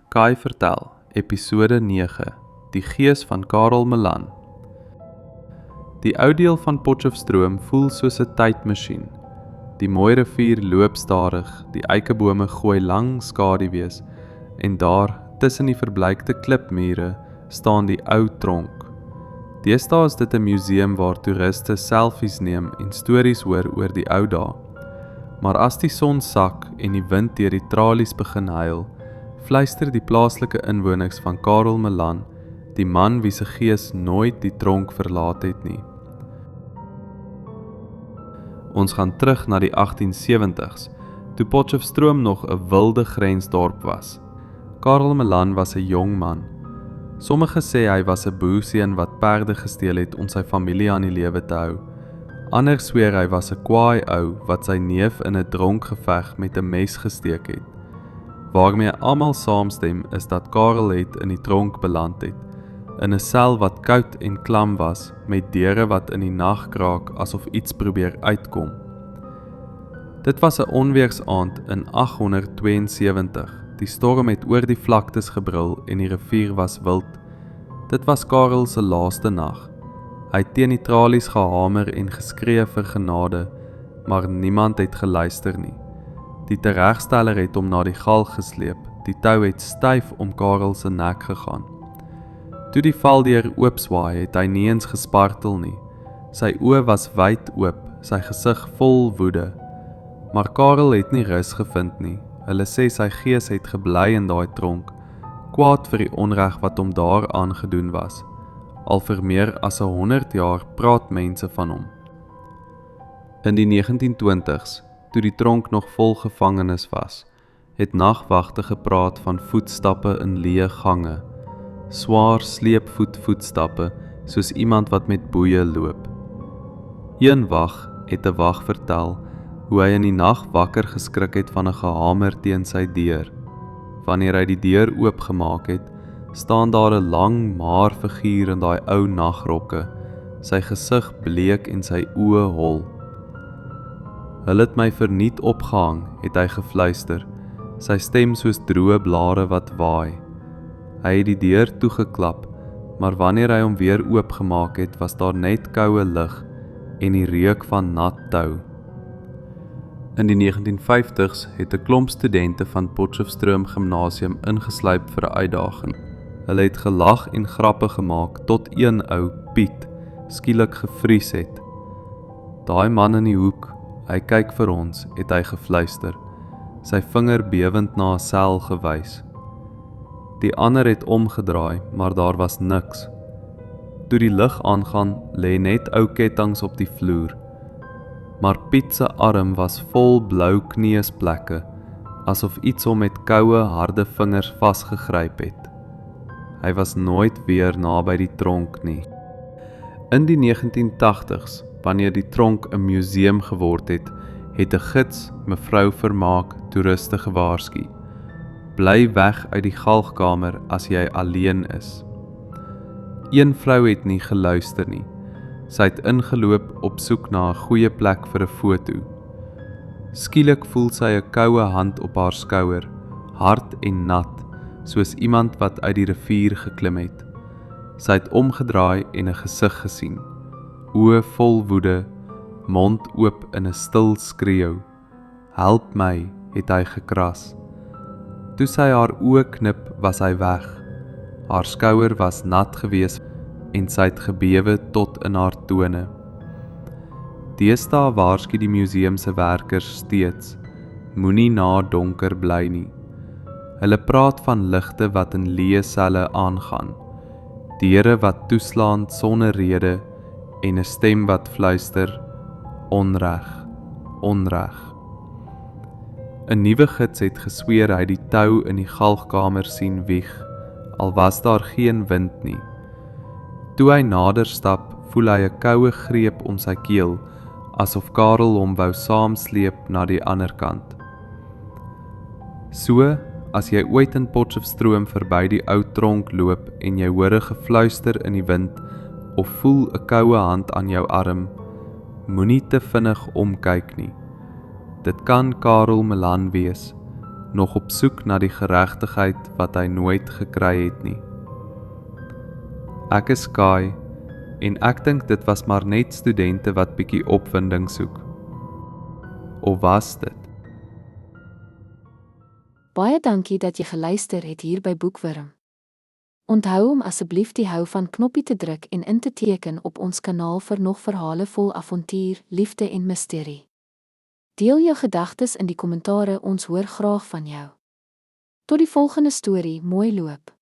Kai vertel, episode 9, die gees van Karel Melan. Die ou deel van Potchefstroom voel soos 'n tydmasjien. Die mooi rivier loop stadig, die eikebome gooi lang skaduwees en daar, tussen die verbleikte klipmure, staan die ou tronk. Deesdae is dit 'n museum waar toeriste selfies neem en stories hoor oor die ou dae. Maar as die son sak en die wind deur die tralies begin huil, fluister die plaaslike inwoners van Karel Melan, die man wie se gees nooit die tronk verlaat het nie. Ons gaan terug na die 1870s, toe Potchefstroom nog 'n wilde grensdorp was. Karel Melan was 'n jong man. Sommige sê hy was 'n boerseun wat perde gesteel het om sy familie aan die lewe te hou. Ander sweer hy was 'n kwaai ou wat sy neef in 'n dronkgeveg met 'n mes gesteek het. Waarmee almal saamstem is dat Karel het in die tronk beland het, in 'n sel wat koud en klam was, met deure wat in die nag kraak asof iets probeer uitkom. Dit was 'n onweersaand in 872. Die storm het oor die vlaktes gebrul en die rivier was wild. Dit was Karel se laaste nag. Hy het teen die tralies gehamer en geskree vir genade, maar niemand het geluister nie. Die teregsteller het hom na die galg gesleep, die tou het styf om Karel se nek gegaan. Toe die valdeur oopswaai het hy nie eens gespartel nie. Sy oë was wyd oop, sy gesig vol woede. Maar Karel het nie rus gevind nie. Hulle sê sy gees het gebly in daai tronk, kwaad vir die onreg wat hom daar aangedoen was. Al vir meer as 100 jaar praat mense van hom. In die 1920s, toe die tronk nog vol gevangenes was, het nagwagte gepraat van voetstappe in leë gange, swaar sleepvoetstappe soos iemand wat met boeie loop. Een wag het 'n wag vertel hoe hy in die nag wakker geskrik het van 'n gehamer teen sy deur. Wanneer hy die deur oopgemaak het, staan daar 'n lang maar figuur in daai ou nagrokke, sy gesig bleek en sy oë hol. Hulle het my verniet opgehang, het hy gefluister, sy stem soos droë blare wat waai. Hy het die deur toegeklap, maar wanneer hy hom weer oopgemaak het, was daar net koue lug en die reuk van nat tou. In die 1950s het 'n klomp studente van Potchefstroom Gimnasium ingesluip vir 'n uitdaging. Hulle het gelag en grappe gemaak tot een ou, Piet, skielik gevries het. Daai man in die hoek, hy kyk vir ons, het hy gefluister, sy vinger bewend na 'n sel gewys. Die ander het omgedraai, maar daar was niks. Toe die lig aangaan, lê net ou kettinge op die vloer. Maar Piet se arm was vol blou kneusplekke, asof iets hom met koue, harde vingers vasgegryp het. Hy was nooit weer naby die tronk nie. In die 1980s, wanneer die tronk 'n museum geword het, het 'n gids mevrou Vermaak toeriste gewaarsku. Bly weg uit die galgkamer as jy alleen is. Een vrou het nie geluister nie. Sy het ingeloop op soek na 'n goeie plek vir 'n foto. Skielik voel sy 'n koue hand op haar skouer, hard en nat, soos iemand wat uit die rivier geklim het. Sy het omgedraai en 'n gesig gesien, oë vol woede, mond oop in 'n stil skreeu. "Help my," het hy gekras. Toe sy haar oë knip, was hy weg. Haar skouer was nat gewees en sy het gebewe tot in haar tone. Deesdae waarsku die museum se werkers steeds, moenie na donker bly nie. Hulle praat van ligte wat in leë selle aangaan, deure wat toeslaan sonder rede en 'n stem wat fluister, onreg, onreg. 'n Nuwe gids het gesweer hy die tou in die galgkamer sien wieg, al was daar geen wind nie. Toe hy nader stap, voel hy 'n koue greep om sy keel, asof Karel hom wou saamsleep na die ander kant. So, as jy ooit in Potchefstroom verby die ou tronk loop en jy hoor 'n gefluister in die wind of voel 'n koue hand aan jou arm, moenie te vinnig omkyk nie. Dit kan Karel Melan wees, nog op soek na die geregtigheid wat hy nooit gekry het nie. Ek is Kai, en ek dink dit was maar net studente wat bietjie opwinding soek. Of was dit? Baie dankie dat jy geluister het hier by Boekwurm. Onthou om asseblief die hou van knoppie te druk en in te teken op ons kanaal vir nog verhale vol avontuur, liefde en misterie. Deel jou gedagtes in die kommentare, ons hoor graag van jou. Tot die volgende storie, mooi loop.